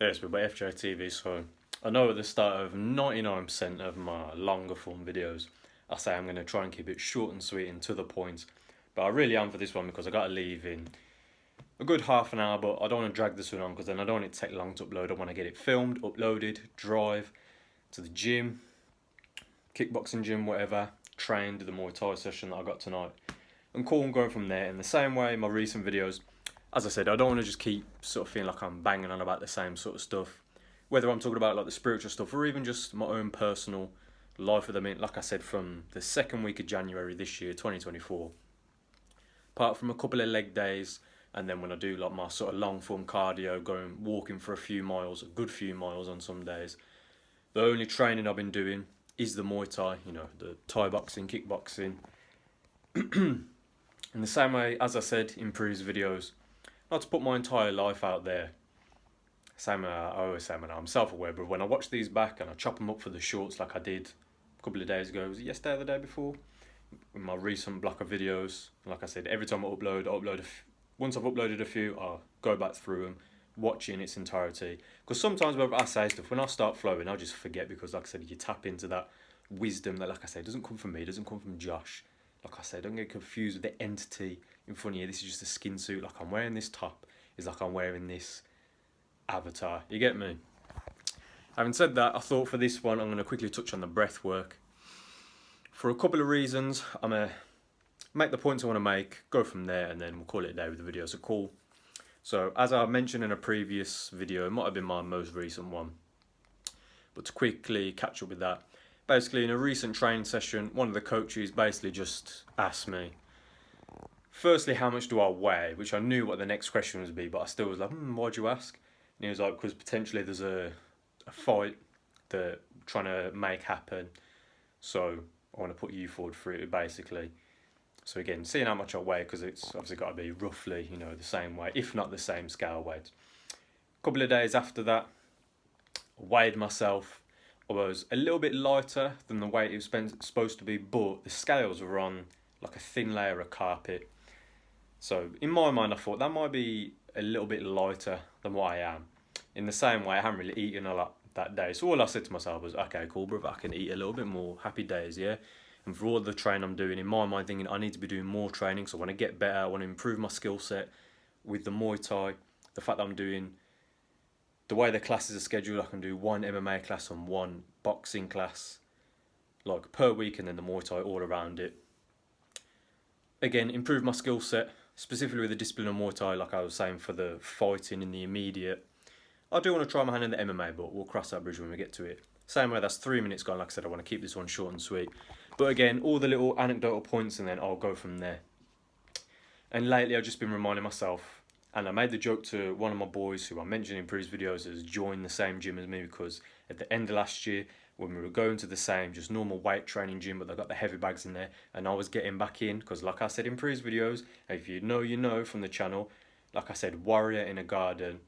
Yes, but by FJTV, so I know at the start of 99% of my longer form videos, I say I'm going to try and keep it short and sweet and to the point. But I really am for this one because I got to leave in a good half an hour, but I don't want to drag this one on because then I don't want it to take long to upload. I want to get it filmed, uploaded, drive to the gym, kickboxing gym, whatever, train, do the Muay Thai session that I got tonight, and cool and go from there. In the same way, my recent videos, as I said, I don't want to just keep sort of feeling like I'm banging on about the same sort of stuff, whether I'm talking about like the spiritual stuff or even just my own personal life with them. Like I said, from the second week of January this year, 2024, apart from a couple of leg days, and then when I do like my sort of long form cardio, going walking for a few miles, a good few miles on some days, the only training I've been doing is the Muay Thai, you know, the Thai boxing, kickboxing. In the same way, as I said in previous videos, not to put my entire life out there. Same, I always say, man, I'm self-aware, but when I watch these back and I chop them up for the shorts like I did a couple of days ago, was it yesterday or the day before? In my recent block of videos, like I said, every time I upload once I've uploaded a few, I'll go back through them, watch it in its entirety. Because sometimes when I say stuff, when I start flowing, I'll just forget because, like I said, you tap into that wisdom that, like I said, doesn't come from me, doesn't come from Josh. Like I said, don't get confused with the entity in front of you. This is just a skin suit. Like I'm wearing this top, is like I'm wearing this avatar. You get me? Having said that, I thought for this one, I'm going to quickly touch on the breath work. For a couple of reasons, I'm going to make the points I want to make, go from there, and then we'll call it a day with the video. So cool. So as I mentioned in a previous video, it might have been my most recent one, but to quickly catch up with that, basically in a recent training session, one of the coaches basically just asked me, firstly, how much do I weigh? Which I knew what the next question would be, but I still was like, why'd you ask? And he was like, because potentially there's a fight that I'm trying to make happen, so I want to put you forward for it, basically. So again, seeing how much I weigh, because it's obviously got to be roughly, you know, the same weight, if not the same scale weight. A couple of days after that, I weighed myself. I was a little bit lighter than the weight it was supposed to be, but the scales were on like a thin layer of carpet. So in my mind, I thought that might be a little bit lighter than what I am. In the same way, I haven't really eaten a lot that day. So all I said to myself was, okay, cool, brother, I can eat a little bit more. Happy days, yeah? And for all the training I'm doing, in my mind, thinking I need to be doing more training. So I want to get better. I want to improve my skill set with the Muay Thai. The fact that I'm doing, the way the classes are scheduled, I can do one MMA class and one boxing class, like per week, and then the Muay Thai all around it. Again, improve my skill set, specifically with the discipline of Muay Thai, like I was saying, for the fighting in the immediate. I do want to try my hand in the MMA, but we'll cross that bridge when we get to it. Same way, that's 3 minutes gone. Like I said, I want to keep this one short and sweet. But again, all the little anecdotal points, and then I'll go from there. And lately, I've just been reminding myself, and I made the joke to one of my boys who I mentioned in previous videos has joined the same gym as me, because at the end of last year, when we were going to the same, just normal weight training gym, but they got the heavy bags in there, and I was getting back in, because like I said in previous videos, if you know, you know from the channel, like I said, warrior in a garden,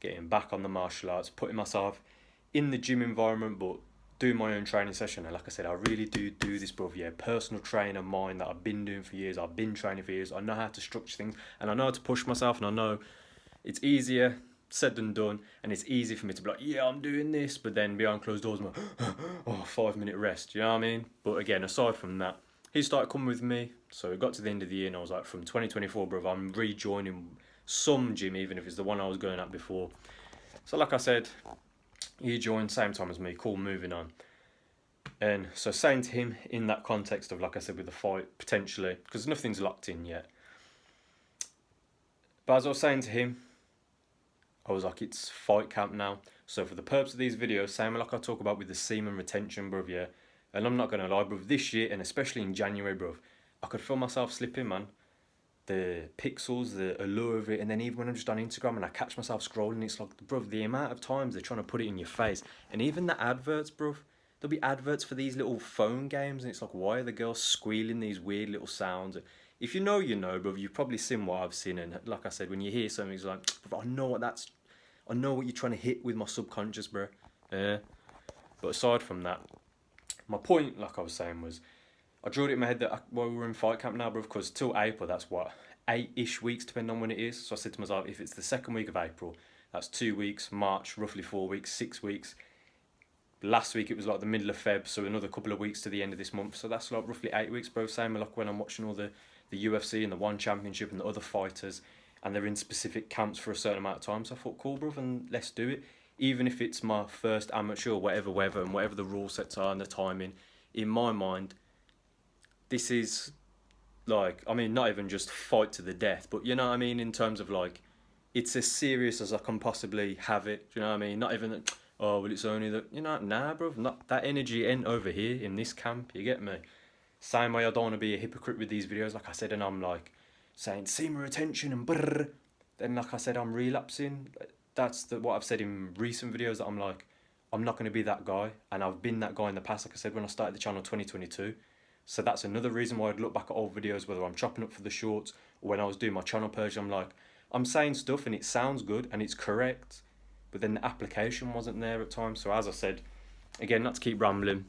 getting back on the martial arts, putting myself in the gym environment, but doing my own training session. And like I said, I really do this, bro. Yeah, personal trainer of mine that I've been doing for years. I've been training for years. I know how to structure things, and I know how to push myself, and I know it's easier said than done, and it's easy for me to be like, yeah, I'm doing this, but then behind closed doors, I'm like, 5-minute rest, you know what I mean? But again, aside from that, he started coming with me, so it got to the end of the year, and I was like, from 2024, bro, I'm rejoining some gym, even if it's the one I was going at before. So like I said, he joined same time as me, cool, moving on. And so saying to him in that context of, like I said, with the fight, potentially, because nothing's locked in yet. But as I was saying to him, I was like, it's fight camp now. So for the purpose of these videos, same like I talk about with the semen retention, bruv, yeah. And I'm not going to lie, bruv, this year, and especially in January, bruv, I could feel myself slipping, man. The pixels, the allure of it, and then even when I'm just on Instagram and I catch myself scrolling, it's like, bruv, the amount of times they're trying to put it in your face. And even the adverts, bruv, there'll be adverts for these little phone games, and it's like, why are the girls squealing these weird little sounds? If you know, you know, bruv, you've probably seen what I've seen, and like I said, when you hear something, it's like, bruv, I know what you're trying to hit with my subconscious, bro. Yeah. But aside from that, my point, like I was saying, was I drew it in my head that we were in fight camp now, bro, because till April, that's what, 8-ish weeks, depending on when it is. So I said to myself, if it's the second week of April, That's 2 weeks. March, roughly 4 weeks, 6 weeks. Last week it was like the middle of Feb, so another couple of weeks to the end of this month. So that's like roughly 8 weeks, bro. Same like when I'm watching all the UFC and the One Championship and the other fighters, and they're in specific camps for a certain amount of time. So I thought, cool, bro, and let's do it. Even if it's my first amateur, whatever, and whatever the rule sets are and the timing, in my mind, this is like, I mean, not even just fight to the death, but you know what I mean, in terms of like, it's as serious as I can possibly have it. Do you know what I mean? Not even that, oh, well, it's only that, you know, nah, bro, not that energy ain't over here in this camp, you get me? Same way I don't want to be a hypocrite with these videos, like I said, and I'm like saying, see my retention and brrr. Then, like I said, I'm relapsing. That's what I've said in recent videos, that I'm like, I'm not going to be that guy, and I've been that guy in the past, like I said, when I started the channel 2022. So that's another reason why I'd look back at old videos, whether I'm chopping up for the shorts or when I was doing my channel purge, I'm like, I'm saying stuff and it sounds good and it's correct, but then the application wasn't there at times. So as I said, again, not to keep rambling,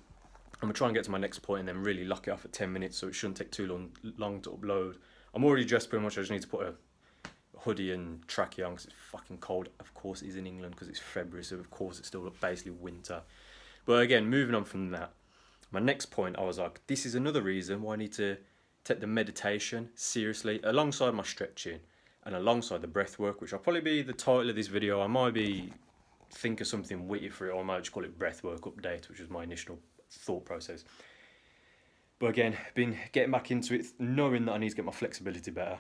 I'm going to try and get to my next point and then really lock it off at 10 minutes so it shouldn't take too long to upload. I'm already dressed pretty much, I just need to put a hoodie and trackie on because it's fucking cold. Of course it is in England because it's February, so of course it's still basically winter. But again, moving on from that, my next point, I was like, this is another reason why I need to take the meditation seriously alongside my stretching and alongside the breath work, which will probably be the title of this video. I might think of something witty for it, or I might just call it breathwork update, which was my initial thought process. But again, been getting back into it, knowing that I need to get my flexibility better.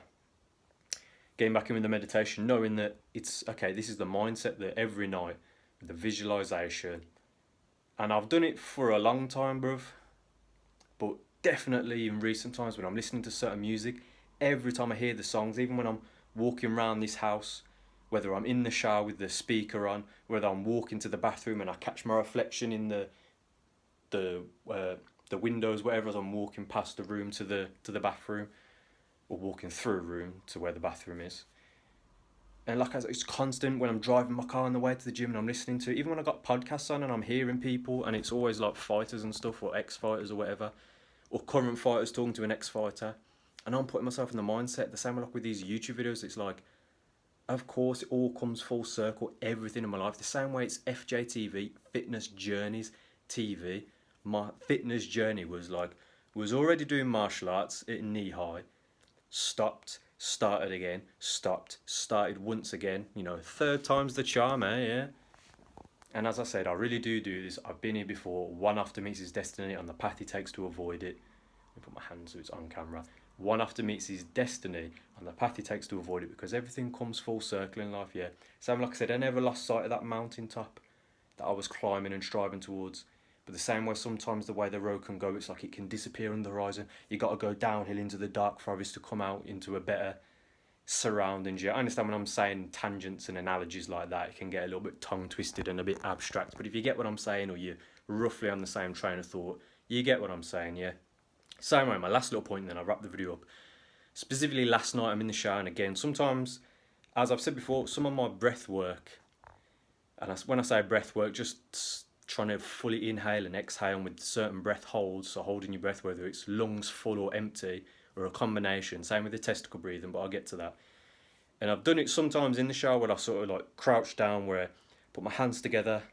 Getting back in with the meditation, knowing that it's, okay, this is the mindset that every night, the visualization, and I've done it for a long time, bruv, but definitely in recent times when I'm listening to certain music, every time I hear the songs, even when I'm walking around this house, whether I'm in the shower with the speaker on, whether I'm walking to the bathroom and I catch my reflection in the windows, whatever, as I'm walking past the room to the bathroom, or walking through a room to where the bathroom is. And like I said, it's constant when I'm driving my car on the way to the gym and I'm listening to it. Even when I got podcasts on and I'm hearing people, and it's always like fighters and stuff, or ex-fighters or whatever, or current fighters talking to an ex-fighter, and I'm putting myself in the mindset. The same like with these YouTube videos, it's like, of course it all comes full circle, everything in my life. The same way it's FJTV, Fitness Journeys TV. My fitness journey was already doing martial arts at knee high, stopped, started again, stopped, started once again, you know, third time's the charm, yeah. And as I said, I really do this. I've been here before. One after meets his destiny on the path he takes to avoid it. Let me put my hand so it's on camera. One after meets his destiny on the path he takes to avoid it, because everything comes full circle in life, yeah. So like I said, I never lost sight of that mountaintop that I was climbing and striving towards. But the same way sometimes the way the road can go, it's like it can disappear on the horizon. You got to go downhill into the dark forest to come out into a better surroundings. Yeah, I understand when I'm saying tangents and analogies like that, it can get a little bit tongue twisted and a bit abstract. But if you get what I'm saying, or you're roughly on the same train of thought, you get what I'm saying, yeah. Same way, my last little point, and then I'll wrap the video up. Specifically last night, I'm in the shower, and again, sometimes, as I've said before, some of my breath work, and when I say breath work, just trying to fully inhale and exhale with certain breath holds, so holding your breath, whether it's lungs full or empty, or a combination. Same with the testicle breathing, but I'll get to that. And I've done it sometimes in the shower where I sort of like crouch down, where I put my hands together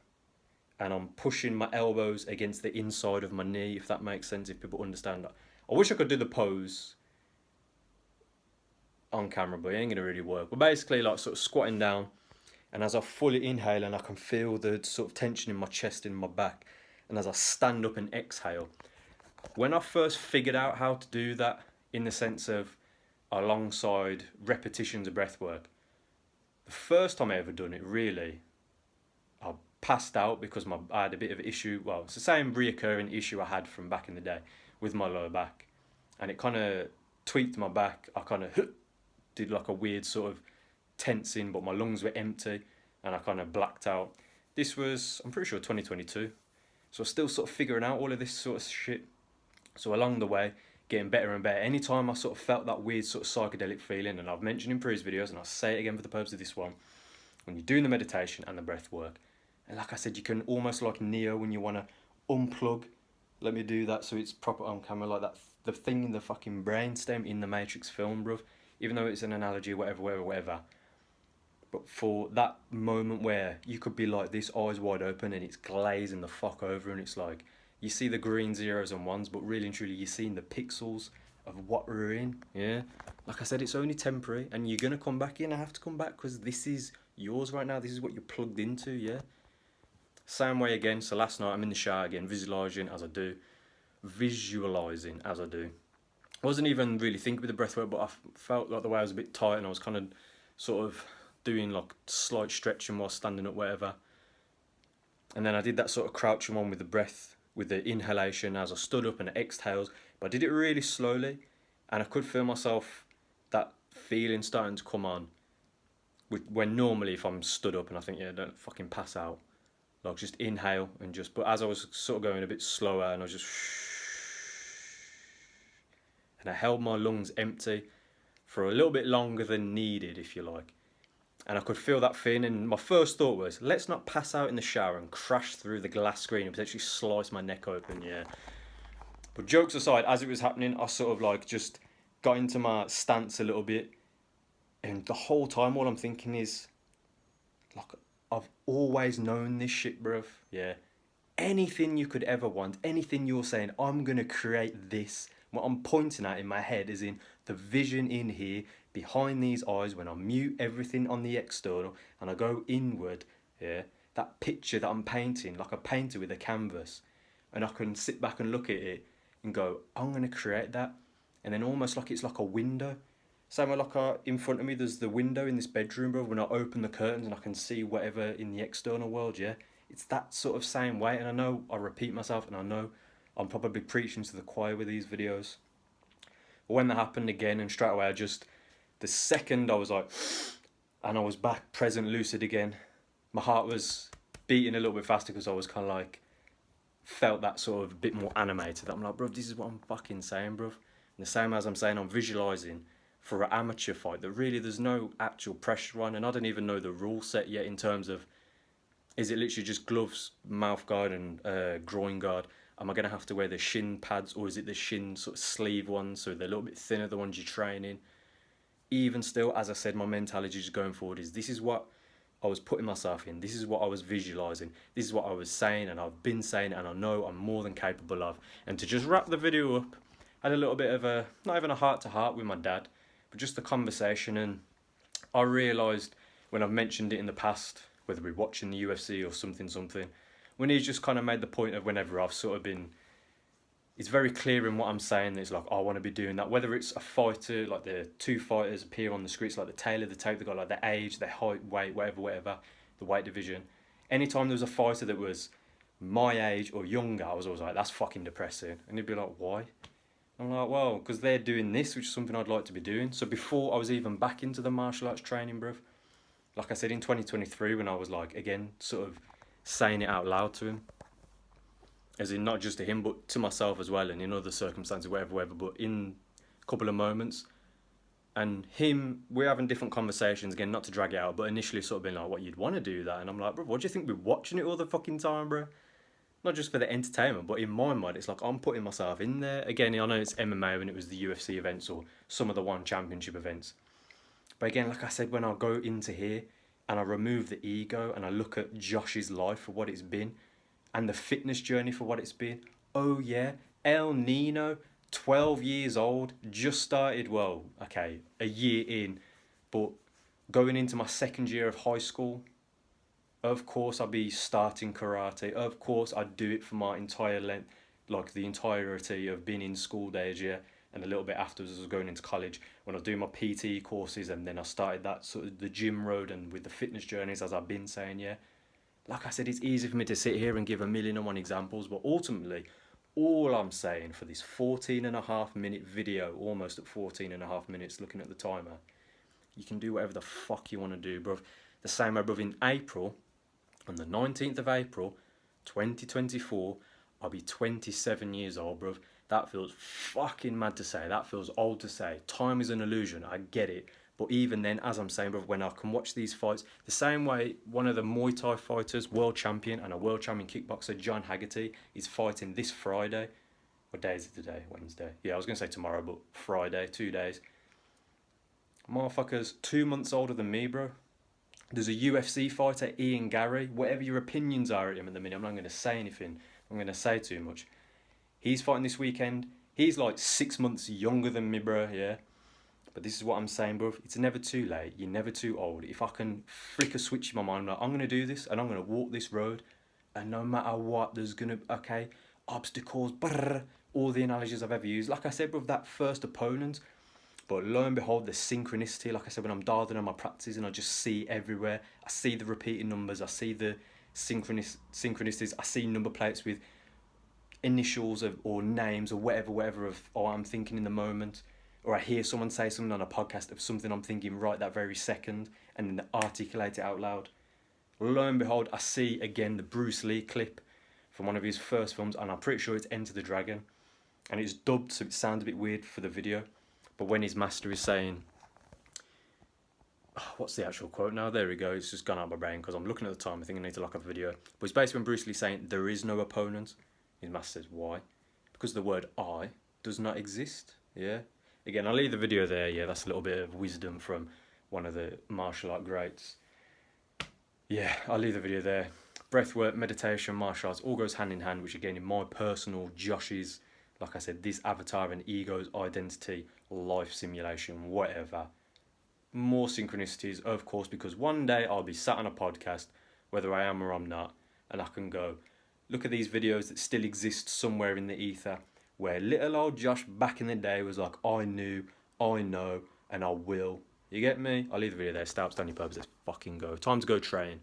and I'm pushing my elbows against the inside of my knee, if that makes sense, if people understand that. I wish I could do the pose on camera, but it ain't gonna really work. But basically, like sort of squatting down, and as I fully inhale and I can feel the sort of tension in my chest, in my back, and as I stand up and exhale. When I first figured out how to do that, in the sense of alongside repetitions of breath work, the first time I ever done it, really, I passed out because I had a bit of an issue. Well, it's the same reoccurring issue I had from back in the day with my lower back, and it kind of tweaked my back. I kind of did like a weird sort of tensing, but my lungs were empty, and I kind of blacked out. This was, I'm pretty sure, 2022. So I'm still sort of figuring out all of this sort of shit. So along the way, getting better and better. Anytime I sort of felt that weird sort of psychedelic feeling, and I've mentioned in previous videos, and I'll say it again for the purpose of this one, when you're doing the meditation and the breath work, and like I said, you can almost like Neo when you want to unplug. Let me do that so it's proper on camera, like that, the thing in the fucking brainstem in the Matrix film, bruv. Even though it's an analogy, whatever. But for that moment where you could be like this, eyes wide open, and it's glazing the fuck over, and it's like you see the green zeros and ones, but really and truly you're seeing the pixels of what we're in. Yeah, like I said, it's only temporary, and you're gonna come back in. I have to come back because this is yours right now. This is what you're plugged into. Yeah. Same way again. So last night I'm in the shower again, visualizing as I do, visualizing as I do. I wasn't even really thinking with the breathwork, but I felt like the way I was a bit tight, and I was kind of sort of doing like slight stretching while standing up, whatever. And then I did that sort of crouching one with the breath, with the inhalation as I stood up and exhales. But I did it really slowly, and I could feel myself, that feeling starting to come on. When normally if I'm stood up and I think, yeah, don't fucking pass out, like just inhale and just. But as I was sort of going a bit slower, and I was just, and I held my lungs empty for a little bit longer than needed, if you like. And I could feel that thing, and my first thought was, let's not pass out in the shower and crash through the glass screen and potentially slice my neck open, yeah. But jokes aside, as it was happening, I sort of like just got into my stance a little bit, and the whole time all I'm thinking is, like, I've always known this shit, bruv, yeah. Anything you could ever want, anything you're saying, I'm gonna create this. What I'm pointing at in my head is in the vision in here, behind these eyes, when I mute everything on the external and I go inward, yeah, that picture that I'm painting, like a painter with a canvas, and I can sit back and look at it and go, I'm gonna create that. And then almost like it's like a window. Same way like in front of me, there's the window in this bedroom, bro. When I open the curtains and I can see whatever in the external world, yeah. It's that sort of same way. And I know I repeat myself, and I know I'm probably preaching to the choir with these videos. But when that happened again, and straight away the second I was like, and I was back present, lucid again, my heart was beating a little bit faster because I was kind of like, felt that sort of bit more animated. I'm like, bro, this is what I'm fucking saying, bro. And the same as I'm saying, I'm visualising for an amateur fight that really there's no actual pressure on, and I don't even know the rule set yet in terms of, is it literally just gloves, mouth guard and groin guard? Am I going to have to wear the shin pads, or is it the shin sort of sleeve ones, so they're a little bit thinner, the ones you're training? Even still, as I said, my mentality just going forward is, this is what I was putting myself in, this is what I was visualising, this is what I was saying, and I've been saying, and I know I'm more than capable of. And to just wrap the video up, I had a little bit of a, not even a heart-to-heart with my dad, but just a conversation, and I realised when I've mentioned it in the past, whether we're watching the UFC or something, when he's just kind of made the point of whenever I've sort of been, it's very clear in what I'm saying, it's like, I want to be doing that, whether it's a fighter, like the two fighters appear on the screen, it's like the tailor, the tape, they got like their age, their height, weight, whatever, the weight division. Anytime there was a fighter that was my age or younger, I was always like, that's fucking depressing. And he'd be like, why? I'm like, well, because they're doing this, which is something I'd like to be doing. So before I was even back into the martial arts training, bruv, like I said, in 2023, when I was like, again, sort of saying it out loud to him, as in not just to him, but to myself as well, and in other circumstances, whatever, but in a couple of moments. And him, we're having different conversations, again, not to drag it out, but initially sort of being like, what, you'd want to do that? And I'm like, bro, what do you think we're watching it all the fucking time, bro? Not just for the entertainment, but in my mind, it's like I'm putting myself in there. Again, I know it's MMA when it was the UFC events or some of the One Championship events. But again, like I said, when I go into here and I remove the ego and I look at Josh's life for what it's been and the fitness journey for what it's been. Oh yeah, El Nino, 12 years old, just started, well, okay, a year in, but going into my second year of high school, of course I'd be starting karate. Of course I'd do it for my entire length, like the entirety of being in school days, yeah. And a little bit afterwards as I was going into college, when I was doing my PT courses, and then I started that sort of the gym road and with the fitness journeys, as I've been saying, yeah. Like I said, it's easy for me to sit here and give 1,000,001 examples, but ultimately, all I'm saying for this 14.5-minute video, almost at 14.5 minutes looking at the timer, you can do whatever the fuck you want to do, bruv. The same way, bruv, in April, on the 19th of April, 2024, I'll be 27 years old, bruv. That feels fucking mad to say. That feels old to say. Time is an illusion. I get it. But even then, as I'm saying, bruv, when I can watch these fights, the same way one of the Muay Thai fighters, world champion and a world champion kickboxer, John Haggerty, is fighting this Friday. What day is it today? Wednesday. Yeah, I was going to say tomorrow, but Friday, 2 days. Motherfucker's 2 months older than me, bro. There's a UFC fighter, Ian Gary. Whatever your opinions are at him at the minute, I'm not going to say anything. I'm going to say too much. He's fighting this weekend. He's like 6 months younger than me, bro, yeah? But this is what I'm saying, bro. It's never too late. You're never too old. If I can flick a switch in my mind, I'm like, I'm going to do this and I'm going to walk this road. And no matter what, there's going to, okay, obstacles, brrr, all the analogies I've ever used. Like I said, bro, that first opponent. But lo and behold, the synchronicity, like I said, when I'm dialed in on my practices and I just see everywhere. I see the repeating numbers. I see the synchronicities. I see number plates with initials of, or names or whatever of what I'm thinking in the moment. Or I hear someone say something on a podcast of something I'm thinking right that very second and then articulate it out loud. Lo and behold, I see again the Bruce Lee clip from one of his first films, and I'm pretty sure it's Enter the Dragon. And it's dubbed, so it sounds a bit weird for the video. But when his master is saying, oh, what's the actual quote now? There we go. It's just gone out of my brain because I'm looking at the time. I think I need to lock up the video. But it's basically when Bruce Lee saying, there is no opponent. His master says, why? Because the word I does not exist. Yeah. Again, I'll leave the video there. Yeah, that's a little bit of wisdom from one of the martial art greats. Yeah, I'll leave the video there. Breathwork, meditation, martial arts, all goes hand in hand, which again, in my personal, Josh's, like I said, this avatar and ego's identity, life simulation, whatever. More synchronicities, of course, because one day I'll be sat on a podcast, whether I am or I'm not, and I can go, look at these videos that still exist somewhere in the ether, where little old Josh back in the day was like, I knew, I know, and I will. You get me? I'll leave the video there. Stay up, stand your purpose. Let's fucking go. Time to go train.